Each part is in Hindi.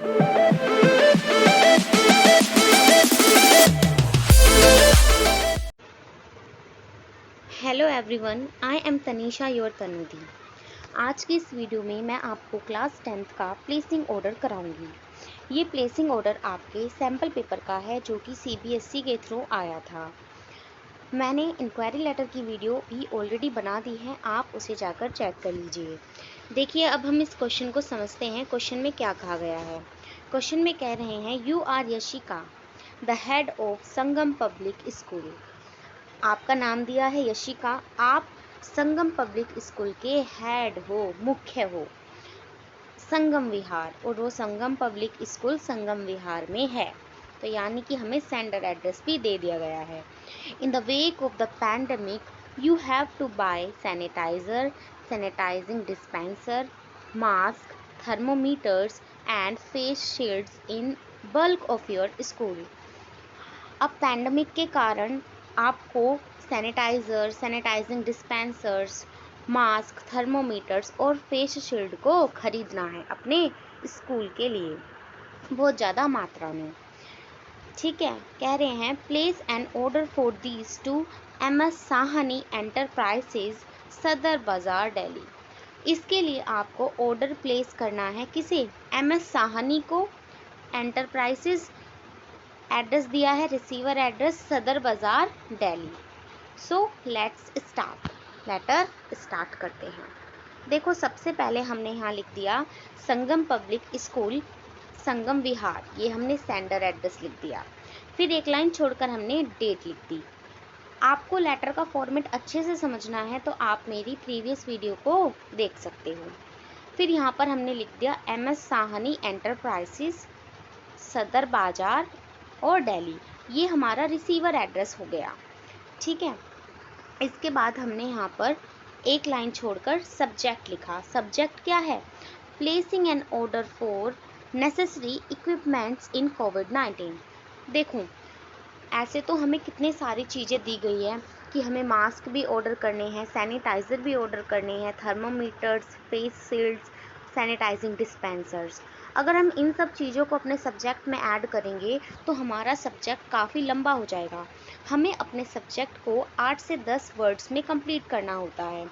Hello everyone, I am Tanisha your Tanudi. आज की इस वीडियो में मैं आपको क्लास 10th का प्लेसिंग ऑर्डर कराऊंगी। ये प्लेसिंग ऑर्डर आपके सैम्पल पेपर का है जो कि CBSE के थ्रू आया था। मैंने इंक्वायरी लेटर की वीडियो भी ऑलरेडी बना दी है, आप उसे जाकर चेक कर लीजिए। देखिए, अब हम इस क्वेश्चन को समझते हैं। क्वेश्चन में क्या कहा गया है। क्वेश्चन में कह रहे हैं, you are Yashika the head of Sangam public school. आपका नाम दिया है यशिका, आप संगम पब्लिक स्कूल के हेड हो, मुख्य हो, संगम विहार, और वो संगम पब्लिक स्कूल संगम विहार में है। तो यानी कि हमें सेंडर एड्रेस भी दे दिया गया है। In the wake of the pandemic you have to buy sanitiser, sanitising dispenser, mask, thermometers and face shields in bulk of your school. अब पैंडमिक के कारण आपको sanitiser, sanitising dispensers, mask, thermometers और फेस शील्ड को खरीदना है अपने स्कूल के लिए, बहुत ज़्यादा मात्रा में। ठीक है, कह रहे हैं place an order for these two MS Sahni enterprises, सदर बाज़ार, दिल्ली। इसके लिए आपको ऑर्डर प्लेस करना है किसे? MS साहनी को। एंटरप्राइजेज एड्रेस दिया है, receiver address Sadar Bazaar, Delhi. So let's start, letter start करते हैं। देखो, सबसे पहले हमने यहाँ लिख दिया संगम पब्लिक स्कूल संगम विहार, ये हमने सेंडर एड्रेस लिख दिया। फिर एक लाइन छोड़कर हमने डेट लिख दी। आपको लेटर का फॉर्मेट अच्छे से समझना है तो आप मेरी प्रीवियस वीडियो को देख सकते हो। फिर यहाँ पर हमने लिख दिया MS साहनी एंटरप्राइजेस, सदर बाजार और दिल्ली, ये हमारा रिसीवर एड्रेस हो गया। ठीक है, इसके बाद हमने यहाँ पर एक लाइन छोड़कर सब्जेक्ट लिखा। सब्जेक्ट क्या है? Placing an order for necessary equipments in कोविड-19। देखो, ऐसे तो हमें कितने सारी चीज़ें दी गई है कि हमें मास्क भी ऑर्डर करने हैं, सैनिटाइज़र भी ऑर्डर करने हैं, thermometers, face shields, sanitising dispensers. अगर हम इन सब चीज़ों को अपने सब्जेक्ट में ऐड करेंगे तो हमारा सब्जेक्ट काफ़ी लंबा हो जाएगा। हमें अपने सब्जेक्ट को 8 से 10 वर्ड्स में कंप्लीट करना होता है।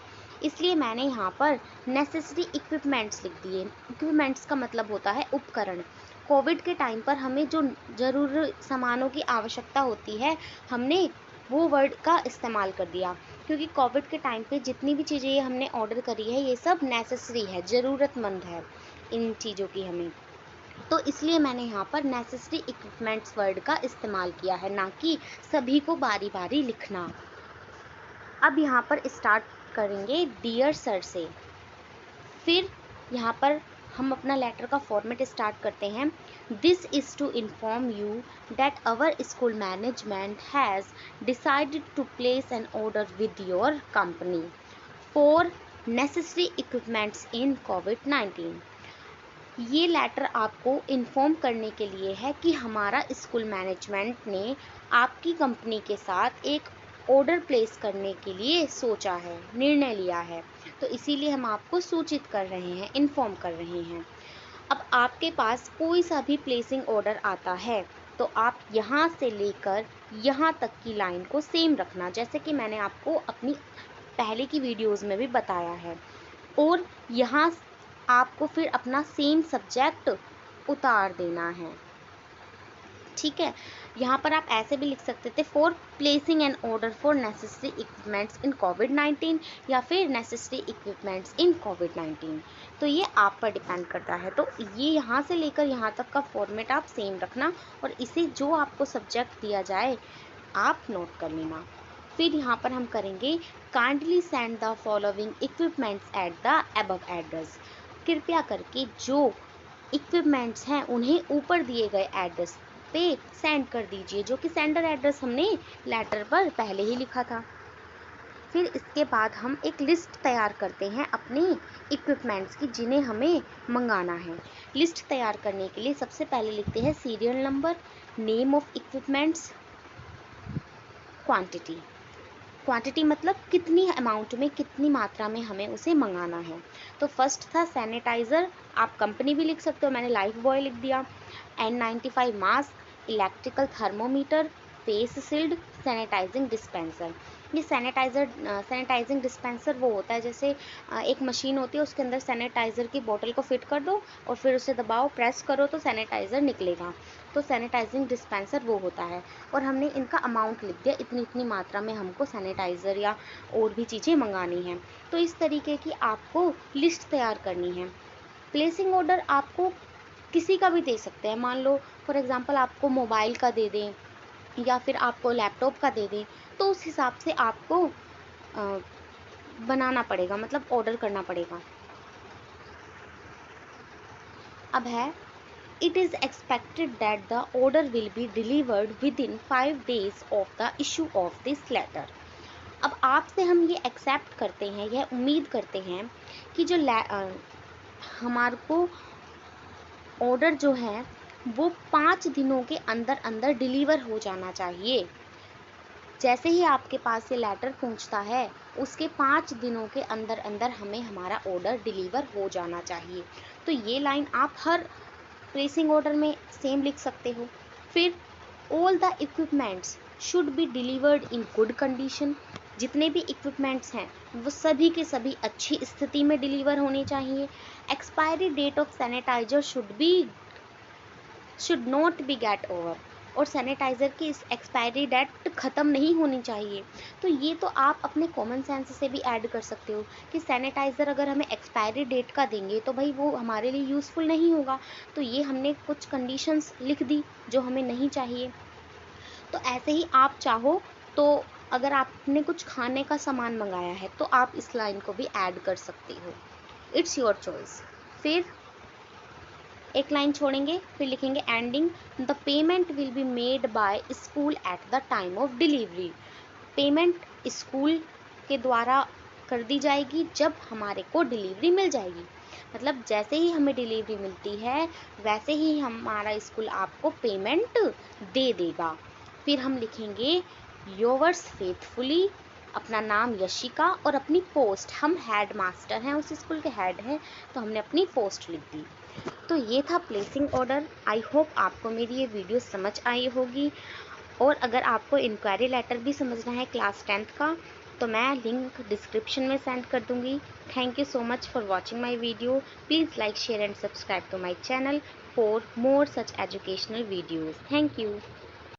इसलिए मैंने यहाँ पर नेसेसरी इक्विपमेंट्स लिख दिए। इक्विपमेंट्स का मतलब होता है उपकरण। कोविड के टाइम पर हमें जो ज़रूरी सामानों की आवश्यकता होती है, हमने वो वर्ड का इस्तेमाल कर दिया, क्योंकि कोविड के टाइम पे जितनी भी चीज़ें ये हमने ऑर्डर करी है ये सब नेसेसरी है, ज़रूरतमंद है इन चीज़ों की हमें। तो इसलिए मैंने यहाँ पर नेसेसरी इक्विपमेंट्स वर्ड का इस्तेमाल किया है, ना कि सभी को बारी बारी लिखना। अब यहाँ पर स्टार्ट करेंगे डियर सर से। फिर यहाँ पर हम अपना लेटर का फॉर्मेट स्टार्ट करते हैं। This is to inform you that our school management has decided to place an order with your company for necessary equipments in कोविड-19। ये लेटर आपको इन्फॉर्म करने के लिए है कि हमारा स्कूल मैनेजमेंट ने आपकी कंपनी के साथ एक ऑर्डर प्लेस करने के लिए सोचा है, निर्णय लिया है। तो इसीलिए हम आपको सूचित कर रहे हैं, इन्फॉर्म कर रहे हैं। अब आपके पास कोई सा भी प्लेसिंग ऑर्डर आता है तो आप यहाँ से लेकर यहाँ तक की लाइन को सेम रखना, जैसे कि मैंने आपको अपनी पहले की वीडियोज़ में भी बताया है। और यहाँ आपको फिर अपना सेम सब्जेक्ट उतार देना है। ठीक है, यहाँ पर आप ऐसे भी लिख सकते थे, for placing an order for necessary equipments in कोविड-19, या फिर नेसेसरी इक्विपमेंट्स इन कोविड-19। तो ये आप पर डिपेंड करता है। तो ये यहाँ से लेकर यहाँ तक का फॉर्मेट आप सेम रखना, और इसे जो आपको सब्जेक्ट दिया जाए आप नोट कर लेना। फिर यहाँ पर हम करेंगे, kindly send the following equipments at the above address. कृपया करके जो इक्विपमेंट्स हैं उन्हें ऊपर दिए गए एड्रेस पे सेंड कर दीजिए, जो कि सेंडर एड्रेस हमने लेटर पर पहले ही लिखा था। फिर इसके बाद हम एक लिस्ट तैयार करते हैं अपने इक्विपमेंट्स की, जिन्हें हमें मंगाना है। लिस्ट तैयार करने के लिए सबसे पहले लिखते हैं serial number, name of equipments, quantity. Quantity मतलब कितनी अमाउंट में, कितनी मात्रा में हमें उसे मंगाना है। तो फर्स्ट था सैनिटाइज़र, आप कंपनी भी लिख सकते हो, मैंने लाइफ बॉय लिख दिया। N95 mask, electrical thermometer, face shield, sanitising dispenser. ये सैनिटाइजिंग डिस्पेंसर वो होता है जैसे एक मशीन होती है, उसके अंदर सैनिटाइज़र की बोतल को फिट कर दो और फिर उसे दबाओ, प्रेस करो तो सैनिटाइज़र निकलेगा। तो सैनिटाइजिंग डिस्पेंसर वो होता है। और हमने इनका अमाउंट लिख दिया, इतनी इतनी मात्रा में हमको सैनिटाइज़र या और भी चीज़ें मंगानी हैं। तो इस तरीके की आपको लिस्ट तैयार करनी है। प्लेसिंग ऑर्डर आपको किसी का भी दे सकते हैं। मान लो फॉर एग्ज़ाम्पल आपको मोबाइल का दे दें या फिर आपको लैपटॉप का दे दें, तो उस हिसाब से आपको बनाना पड़ेगा, मतलब ऑर्डर करना पड़ेगा। अब है, it is expected that the order will be delivered within 5 days of the issue of this letter। अब आपसे हम ये एक्सेप्ट करते हैं, यह उम्मीद करते हैं कि जो हमारे को ऑर्डर जो है वो 5 दिनों के अंदर अंदर डिलीवर हो जाना चाहिए। जैसे ही आपके पास ये लेटर पहुंचता है, उसके 5 दिनों के अंदर अंदर हमें हमारा ऑर्डर डिलीवर हो जाना चाहिए। तो ये लाइन आप हर प्लेसिंग ऑर्डर में सेम लिख सकते हो। फिर all the equipments should be delivered in good condition. जितने भी इक्विपमेंट्स हैं वो सभी के सभी अच्छी स्थिति में डिलीवर होने चाहिए। Expiry date of sanitiser should not be get over. और सैनिटाइज़र की इस एक्सपायरी डेट ख़त्म नहीं होनी चाहिए। तो ये तो आप अपने कॉमन सेंस से भी ऐड कर सकते हो कि सैनिटाइज़र अगर हमें एक्सपायरी डेट का देंगे तो भाई वो हमारे लिए यूज़फुल नहीं होगा। तो ये हमने कुछ कंडीशंस लिख दी जो हमें नहीं चाहिए। तो ऐसे ही आप चाहो तो अगर आपने कुछ खाने का सामान मंगाया है तो आप इस लाइन को भी ऐड कर सकते हो। It's your choice. फिर एक लाइन छोड़ेंगे, फिर लिखेंगे ending, the payment will be made by school at the time of delivery. Payment school के द्वारा कर दी जाएगी जब हमारे को डिलीवरी मिल जाएगी। मतलब जैसे ही हमें डिलीवरी मिलती है वैसे ही हमारा स्कूल आपको पेमेंट दे देगा। फिर हम लिखेंगे योवर्स फेथफुली, अपना नाम यशिका और अपनी पोस्ट, हम हेड मास्टर हैं, उस स्कूल के हेड हैं तो हमने अपनी पोस्ट लिख दी। तो ये था प्लेसिंग ऑर्डर। आई होप आपको मेरी ये वीडियो समझ आई होगी। और अगर आपको इंक्वायरी लेटर भी समझना है क्लास 10th का तो मैं लिंक डिस्क्रिप्शन में सेंड कर दूँगी। Thank you so much for watching my video. Please like share and subscribe to my channel for more such educational videos. Thank you.